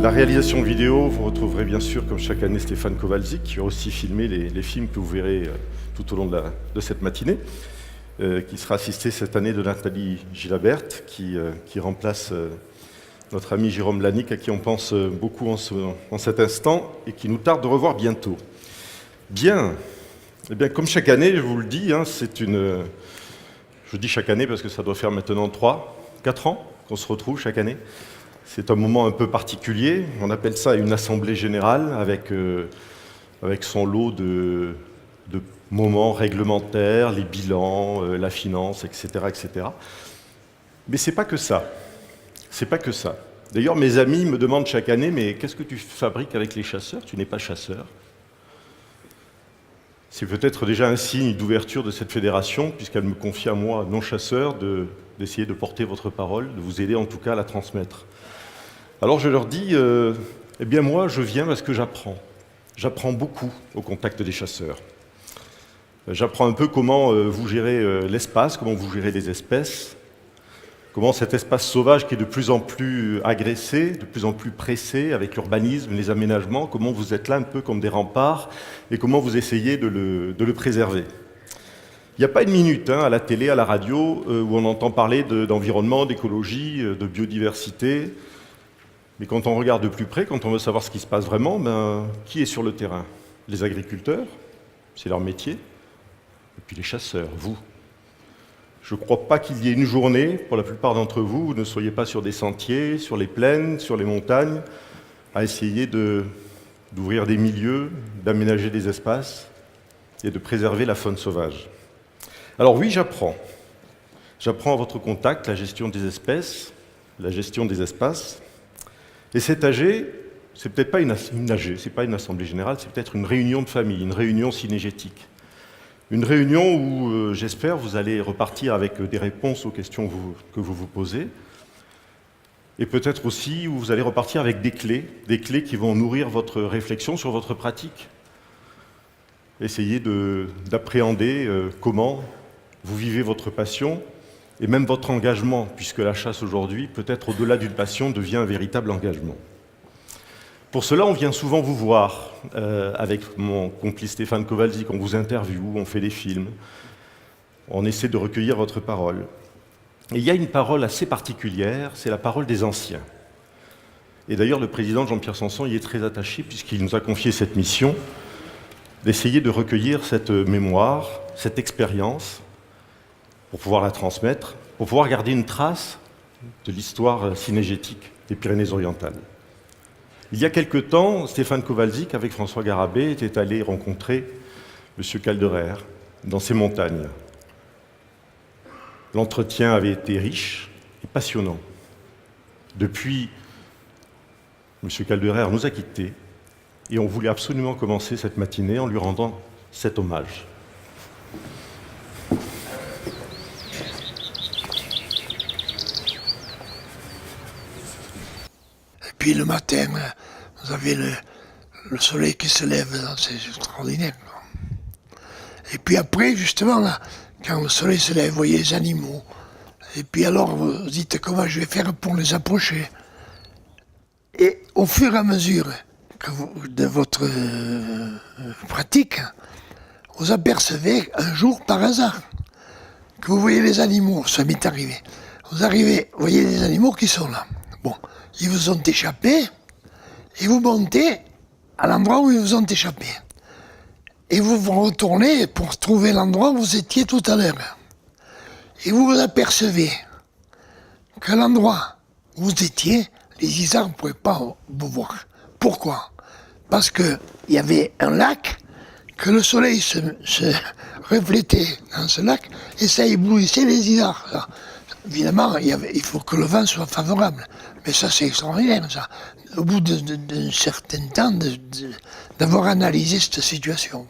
la réalisation vidéo, vous retrouverez bien sûr, comme chaque année, Stéphane Kowalczyk, qui a aussi filmé les films que vous verrez tout au long de cette matinée, qui sera assisté cette année de Nathalie Gilabert, qui remplace notre ami Jérôme Lanique, à qui on pense beaucoup en cet instant, et qui nous tarde de revoir bientôt. Bien, eh bien comme chaque année, je vous le dis, je dis chaque année parce que ça doit faire maintenant 3-4 ans qu'on se retrouve chaque année. C'est un moment un peu particulier, on appelle ça une assemblée générale avec son lot de moments réglementaires, les bilans, la finance, etc., etc. Mais c'est pas que ça. C'est pas que ça. D'ailleurs, mes amis me demandent chaque année, mais qu'est-ce que tu fabriques avec les chasseurs? Tu n'es pas chasseur. C'est peut-être déjà un signe d'ouverture de cette fédération, puisqu'elle me confie à moi, non-chasseur, d'essayer de porter votre parole, de vous aider en tout cas à la transmettre. Alors je leur dis, eh bien moi je viens parce que j'apprends. J'apprends beaucoup au contact des chasseurs. J'apprends un peu comment vous gérez l'espace, comment vous gérez les espèces, comment cet espace sauvage qui est de plus en plus agressé, de plus en plus pressé avec l'urbanisme, les aménagements, comment vous êtes là un peu comme des remparts et comment vous essayez de le préserver. Il n'y a pas une minute à la télé, à la radio, où on entend parler d'environnement, d'écologie, de biodiversité. Mais quand on regarde de plus près, quand on veut savoir ce qui se passe vraiment, qui est sur le terrain? Les agriculteurs, c'est leur métier, et puis les chasseurs, vous. Je ne crois pas qu'il y ait une journée, pour la plupart d'entre vous, où vous ne soyez pas sur des sentiers, sur les plaines, sur les montagnes, à essayer d'ouvrir des milieux, d'aménager des espaces et de préserver la faune sauvage. Alors oui, j'apprends. J'apprends à votre contact la gestion des espèces, la gestion des espaces. Et cet AG, c'est peut-être pas une AG, c'est pas une assemblée générale, c'est peut-être une réunion de famille, une réunion synégétique. Une réunion où, j'espère, vous allez repartir avec des réponses aux questions que vous vous posez. Et peut-être aussi où vous allez repartir avec des clés qui vont nourrir votre réflexion sur votre pratique. Essayez d'appréhender comment vous vivez votre passion et même votre engagement, puisque la chasse aujourd'hui, peut-être au-delà d'une passion, devient un véritable engagement. Pour cela, on vient souvent vous voir, avec mon complice Stéphane Kowalczyk, on vous interviewe, on fait des films, on essaie de recueillir votre parole. Et il y a une parole assez particulière, c'est la parole des anciens. Et d'ailleurs, le président Jean-Pierre Sanson y est très attaché, puisqu'il nous a confié cette mission d'essayer de recueillir cette mémoire, cette expérience, pour pouvoir la transmettre, pour pouvoir garder une trace de l'histoire synégétique des Pyrénées-Orientales. Il y a quelque temps, Stéphane Kowalczyk, avec François Garabé, était allé rencontrer M. Calderer dans ces montagnes. L'entretien avait été riche et passionnant. Depuis, M. Calderer nous a quittés et on voulait absolument commencer cette matinée en lui rendant cet hommage. Puis le matin, vous avez le soleil qui se lève, c'est extraordinaire. Et puis après, justement, là, quand le soleil se lève, vous voyez les animaux. Et puis alors, vous dites comment je vais faire pour les approcher. Et au fur et à mesure de votre pratique, vous apercevez un jour par hasard que vous voyez les animaux, ça m'est arrivé. Vous arrivez, vous voyez les animaux qui sont là. Bon. Ils vous ont échappé, et vous montez à l'endroit où ils vous ont échappé. Et vous vous retournez pour trouver l'endroit où vous étiez tout à l'heure. Et vous vous apercevez qu'à l'endroit où vous étiez, les isards ne pouvaient pas vous voir. Pourquoi? Parce qu'il y avait un lac, que le soleil se reflétait dans ce lac, et ça éblouissait les isards. Alors, évidemment, il faut que le vent soit favorable. Mais ça, c'est extraordinaire, ça. Au bout d'un certain temps, d'avoir analysé cette situation.